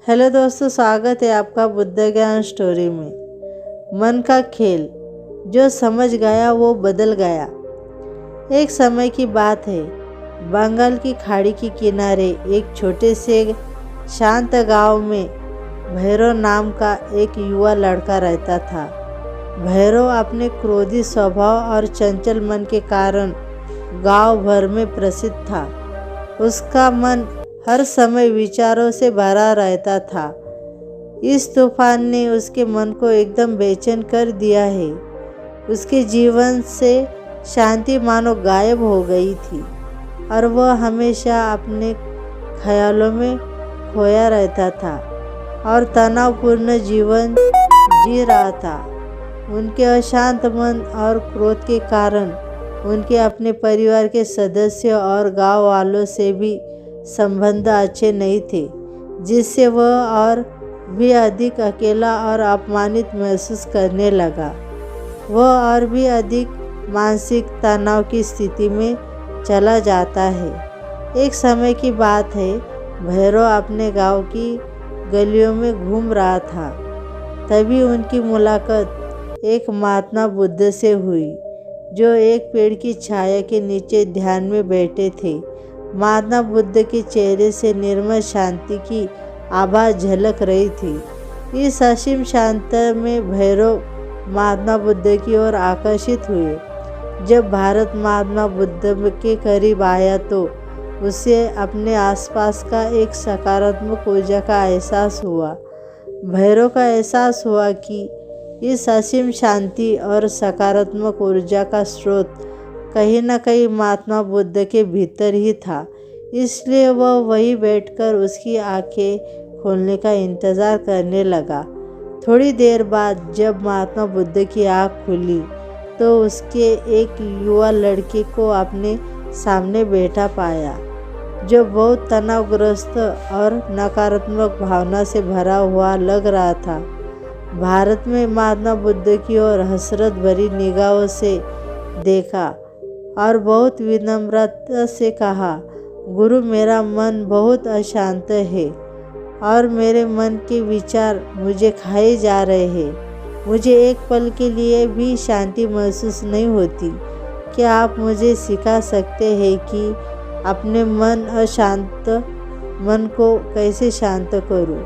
Hello दोस्तों, स्वागत है आपका बुद्ध ज्ञान स्टोरी में। मन का खेल, जो समझ गया वो बदल गया। एक समय की बात है, बंगाल की खाड़ी के किनारे एक छोटे से शांत गांव में भैरव नाम का एक युवा लड़का रहता था। भैरव अपने क्रोधी स्वभाव और चंचल मन के कारण गांव भर में प्रसिद्ध था। उसका मन हर समय विचारों से भरा रहता था। इस तूफान ने उसके मन को एकदम बेचैन कर दिया है। उसके जीवन से शांति मानो गायब हो गई थी और वह हमेशा अपने ख्यालों में खोया रहता था और तनावपूर्ण जीवन जी रहा था। उनके अशांत मन और क्रोध के कारण उनके अपने परिवार के सदस्यों और गांव वालों से भी संबंध अच्छे नहीं थे, जिससे वह और भी अधिक अकेला और अपमानित महसूस करने लगा। वह और भी अधिक मानसिक तनाव की स्थिति में चला जाता है। एक समय की बात है, भैरव अपने गांव की गलियों में घूम रहा था। तभी उनकी मुलाकात एक महात्मा बुद्ध से हुई, जो एक पेड़ की छाया के नीचे ध्यान में बैठे थे। महात्मा बुद्ध के चेहरे से निर्मल शांति की आभा झलक रही थी। इस असीम शांति में भैरव महात्मा बुद्ध की ओर आकर्षित हुए। जब भारत महात्मा बुद्ध के करीब आया तो उसे अपने आसपास का एक सकारात्मक ऊर्जा का एहसास हुआ। भैरव का एहसास हुआ कि इस असीम शांति और सकारात्मक ऊर्जा का स्रोत कहीं न कहीं महात्मा बुद्ध के भीतर ही था। इसलिए वह वहीं बैठकर उसकी आंखें खोलने का इंतज़ार करने लगा। थोड़ी देर बाद जब महात्मा बुद्ध की आंख खुली तो उसके एक युवा लड़के को अपने सामने बैठा पाया, जो बहुत तनावग्रस्त और नकारात्मक भावना से भरा हुआ लग रहा था। भारत में महात्मा बुद्ध की ओर हसरत भरी निगाहों से देखा और बहुत विनम्रता से कहा, गुरु, मेरा मन बहुत अशांत है और मेरे मन के विचार मुझे खाए जा रहे हैं। मुझे एक पल के लिए भी शांति महसूस नहीं होती। क्या आप मुझे सिखा सकते हैं कि अपने अशांत मन को कैसे शांत करूं?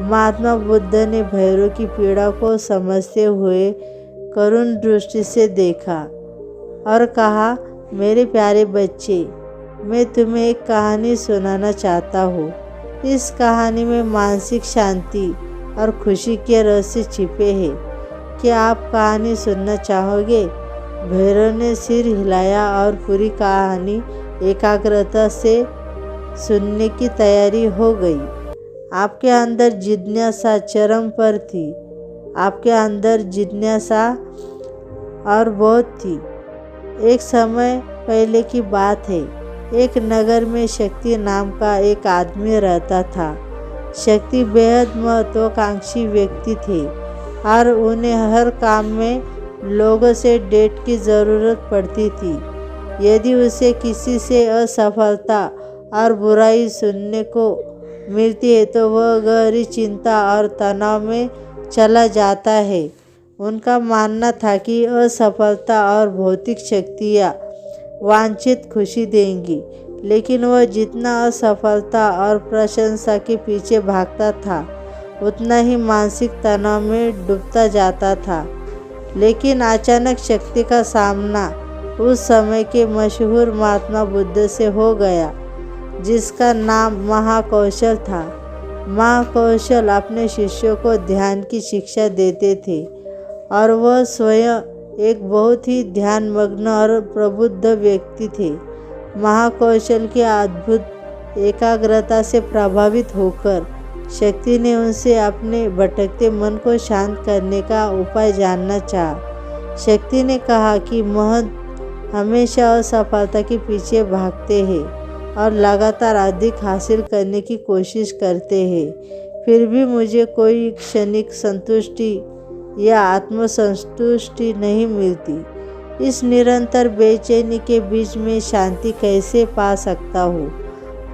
महात्मा बुद्ध ने भैरव की पीड़ा को समझते हुए करुण दृष्टि से देखा और कहा, मेरे प्यारे बच्चे, मैं तुम्हें एक कहानी सुनाना चाहता हूँ। इस कहानी में मानसिक शांति और खुशी के रहस्य छिपे हैं। क्या आप कहानी सुनना चाहोगे? भैरव ने सिर हिलाया और पूरी कहानी एकाग्रता से सुनने की तैयारी हो गई। आपके अंदर जिज्ञासा चरम पर थी। आपके अंदर जिज्ञासा और बहुत थी। एक समय पहले की बात है, एक नगर में शक्ति नाम का एक आदमी रहता था। शक्ति बेहद महत्वाकांक्षी व्यक्ति थे और उन्हें हर काम में लोगों से डेट की ज़रूरत पड़ती थी। यदि उसे किसी से असफलता और बुराई सुनने को मिलती है तो वह गहरी चिंता और तनाव में चला जाता है। उनका मानना था कि असफलता और भौतिक शक्तियाँ वांछित खुशी देंगी, लेकिन वह जितना असफलता और प्रशंसा के पीछे भागता था, उतना ही मानसिक तनाव में डूबता जाता था। लेकिन अचानक शक्ति का सामना उस समय के मशहूर महात्मा बुद्ध से हो गया, जिसका नाम महाकौशल था। महाकौशल अपने शिष्यों को ध्यान की शिक्षा देते थे और वह स्वयं एक बहुत ही ध्यानमग्न और प्रबुद्ध व्यक्ति थे। महाकौशल की अद्भुत एकाग्रता से प्रभावित होकर शक्ति ने उनसे अपने भटकते मन को शांत करने का उपाय जानना चाहा। शक्ति ने कहा कि महंत हमेशा असफलता के पीछे भागते हैं और लगातार अधिक हासिल करने की कोशिश करते हैं, फिर भी मुझे कोई क्षणिक संतुष्टि या आत्मसंतुष्टि नहीं मिलती। इस निरंतर बेचैनी के बीच में शांति कैसे पा सकता हूँ?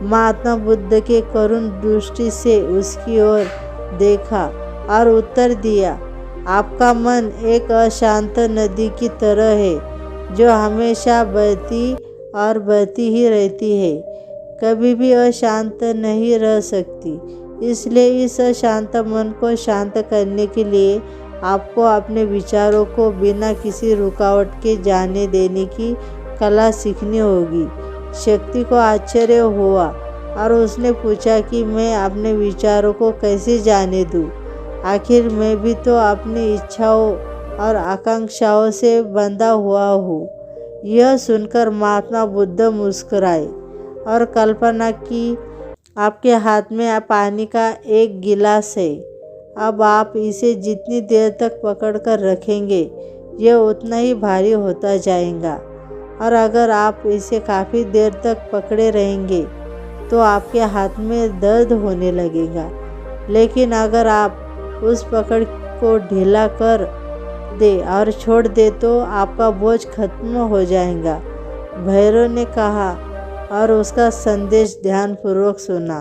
महात्मा बुद्ध के करुण दृष्टि से उसकी ओर देखा और उत्तर दिया, आपका मन एक अशांत नदी की तरह है जो हमेशा बहती और बहती ही रहती है, कभी भी अशांत नहीं रह सकती। इसलिए इस अशांत मन को शांत करने के लिए आपको अपने विचारों को बिना किसी रुकावट के जाने देने की कला सीखनी होगी। शक्ति को आश्चर्य हुआ और उसने पूछा कि मैं अपने विचारों को कैसे जाने दूँ? आखिर मैं भी तो अपनी इच्छाओं और आकांक्षाओं से बंधा हुआ हूँ। यह सुनकर महात्मा बुद्ध मुस्कुराए और कल्पना की, आपके हाथ में पानी का एक गिलास है। अब आप इसे जितनी देर तक पकड़कर रखेंगे यह उतना ही भारी होता जाएगा, और अगर आप इसे काफ़ी देर तक पकड़े रहेंगे तो आपके हाथ में दर्द होने लगेगा। लेकिन अगर आप उस पकड़ को ढीला कर दे और छोड़ दे तो आपका बोझ खत्म हो जाएगा। भैरव ने कहा और उसका संदेश ध्यानपूर्वक सुना।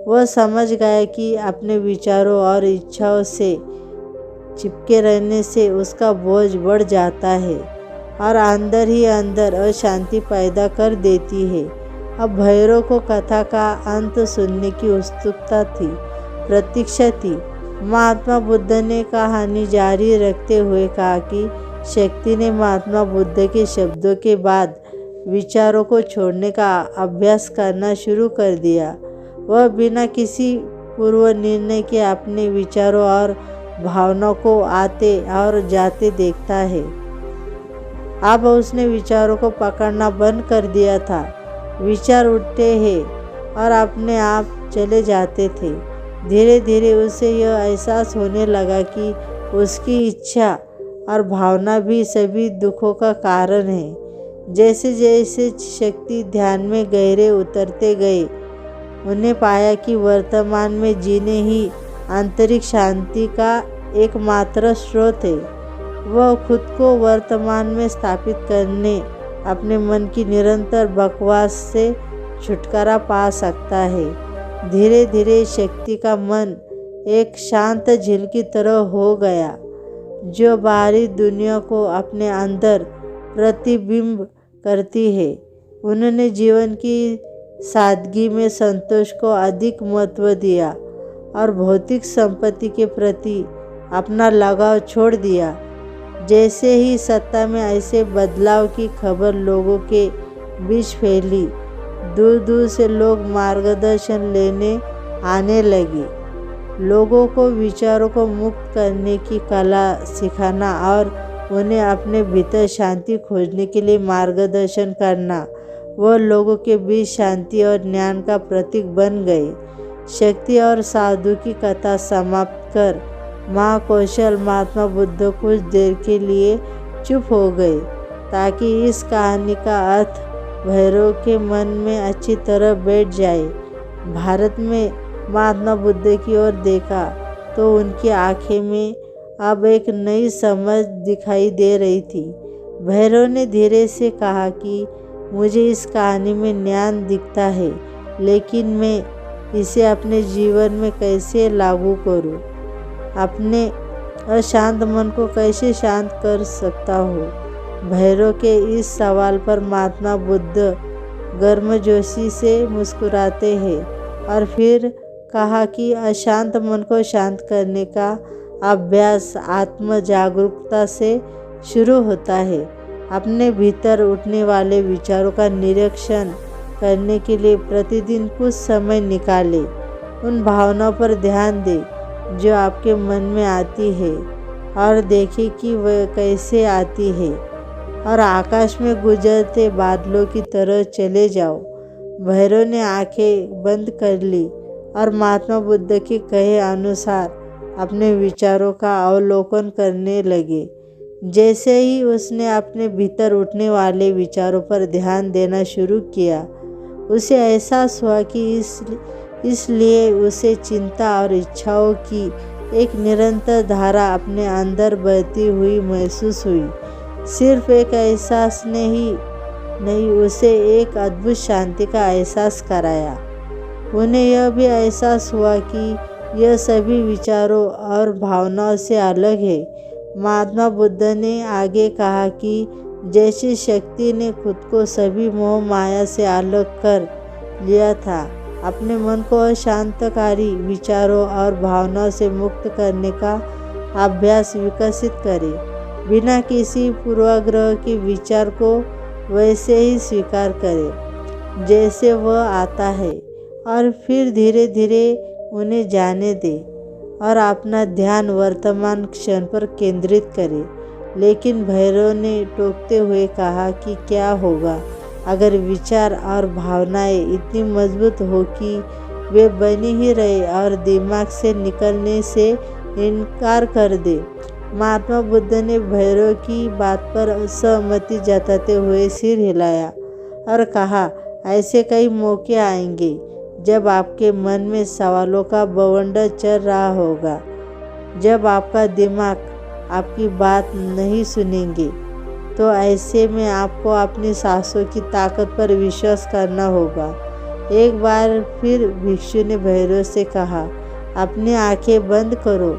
वह समझ गया कि अपने विचारों और इच्छाओं से चिपके रहने से उसका बोझ बढ़ जाता है और अंदर ही अंदर अशांति पैदा कर देती है। अब भैरव को कथा का अंत सुनने की उत्सुकता थी, प्रतीक्षा थी। महात्मा बुद्ध ने कहानी जारी रखते हुए कहा कि शक्ति ने महात्मा बुद्ध के शब्दों के बाद विचारों को छोड़ने का अभ्यास करना शुरू कर दिया। वह बिना किसी पूर्व निर्णय के अपने विचारों और भावनाओं को आते और जाते देखता है। अब उसने विचारों को पकड़ना बंद कर दिया था। विचार उठते हैं और अपने आप चले जाते थे। धीरे धीरे उसे यह एहसास होने लगा कि उसकी इच्छा और भावना भी सभी दुखों का कारण है। जैसे जैसे शक्ति ध्यान में गहरे उतरते गए, उन्हें पाया कि वर्तमान में जीने ही आंतरिक शांति का एकमात्र स्रोत है। वह खुद को वर्तमान में स्थापित करने अपने मन की निरंतर बकवास से छुटकारा पा सकता है। धीरे धीरे शक्ति का मन एक शांत झील की तरह हो गया जो बाहरी दुनिया को अपने अंदर प्रतिबिंब करती है। उन्होंने जीवन की सादगी में संतोष को अधिक महत्व दिया और भौतिक संपत्ति के प्रति अपना लगाव छोड़ दिया। जैसे ही सत्ता में ऐसे बदलाव की खबर लोगों के बीच फैली, दूर दूर से लोग मार्गदर्शन लेने आने लगे। लोगों को विचारों को मुक्त करने की कला सिखाना और उन्हें अपने भीतर शांति खोजने के लिए मार्गदर्शन करना, वह लोगों के बीच शांति और ज्ञान का प्रतीक बन गए। शक्ति और साधु की कथा समाप्त कर महाकौशल महात्मा बुद्ध कुछ देर के लिए चुप हो गए ताकि इस कहानी का अर्थ भैरव के मन में अच्छी तरह बैठ जाए। भारत में महात्मा बुद्ध की ओर देखा तो उनकी आंखें में अब एक नई समझ दिखाई दे रही थी। भैरव ने धीरे से कहा कि मुझे इस कहानी में ज्ञान दिखता है, लेकिन मैं इसे अपने जीवन में कैसे लागू करूं? अपने अशांत मन को कैसे शांत कर सकता हूँ? भैरव के इस सवाल पर महात्मा बुद्ध गर्मजोशी से मुस्कुराते हैं और फिर कहा कि अशांत मन को शांत करने का अभ्यास आत्म जागरूकता से शुरू होता है। अपने भीतर उठने वाले विचारों का निरीक्षण करने के लिए प्रतिदिन कुछ समय निकालें। उन भावनाओं पर ध्यान दें जो आपके मन में आती है और देखें कि वह कैसे आती है, और आकाश में गुजरते बादलों की तरह चले जाओ। भैरव ने आंखें बंद कर ली और महात्मा बुद्ध के कहे अनुसार अपने विचारों का अवलोकन करने लगे। जैसे ही उसने अपने भीतर उठने वाले विचारों पर ध्यान देना शुरू किया, उसे एहसास हुआ कि इसलिए उसे चिंता और इच्छाओं की एक निरंतर धारा अपने अंदर बहती हुई महसूस हुई। सिर्फ एक एहसास नहीं, उसे एक अद्भुत शांति का एहसास कराया। उन्हें यह भी एहसास हुआ कि यह सभी विचारों और भावनाओं से अलग है। महात्मा बुद्ध ने आगे कहा कि जैसी शक्ति ने खुद को सभी मोह माया से अलग कर लिया था, अपने मन को अशांतकारी विचारों और भावनाओं से मुक्त करने का अभ्यास विकसित करें। बिना किसी पूर्वाग्रह के विचार को वैसे ही स्वीकार करें जैसे वह आता है और फिर धीरे धीरे उन्हें जाने दें और अपना ध्यान वर्तमान क्षण पर केंद्रित करें। लेकिन भैरव ने टोकते हुए कहा कि क्या होगा अगर विचार और भावनाएं इतनी मजबूत हो कि वे बनी ही रहे और दिमाग से निकलने से इनकार कर दे। महात्मा बुद्ध ने भैरव की बात पर सहमति जताते हुए सिर हिलाया और कहा, ऐसे कई मौके आएंगे जब आपके मन में सवालों का बवंडर चल रहा होगा, जब आपका दिमाग आपकी बात नहीं सुनेंगे। तो ऐसे में आपको अपनी सांसों की ताकत पर विश्वास करना होगा। एक बार फिर भिक्षु ने भैरव से कहा, अपनी आंखें बंद करो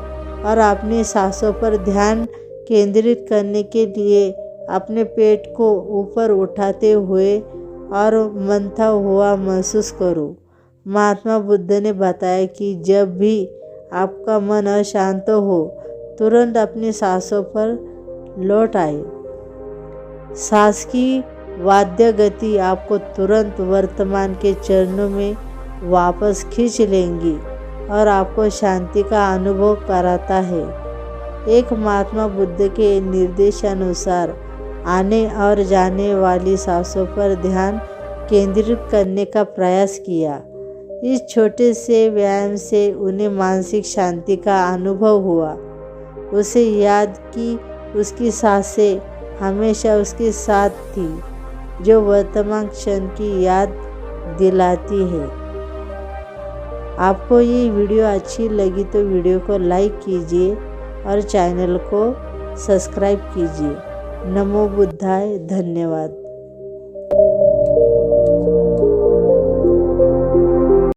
और अपनी सांसों पर ध्यान केंद्रित करने के लिए अपने पेट को ऊपर उठाते हुए और मंथा हुआ महसूस करो। महात्मा बुद्ध ने बताया कि जब भी आपका मन अशांत हो, तुरंत अपनी सांसों पर लौट आए। सांस की वाद्य गति आपको तुरंत वर्तमान के चरणों में वापस खींच लेंगी और आपको शांति का अनुभव कराता है। एक महात्मा बुद्ध के निर्देशानुसार आने और जाने वाली सांसों पर ध्यान केंद्रित करने का प्रयास किया। इस छोटे से व्यायाम से उन्हें मानसिक शांति का अनुभव हुआ। उसे याद कि उसकी सांसें हमेशा उसके साथ थी, जो वर्तमान क्षण की याद दिलाती है। आपको ये वीडियो अच्छी लगी तो वीडियो को लाइक कीजिए और चैनल को सब्सक्राइब कीजिए। नमो बुद्धाय। धन्यवाद।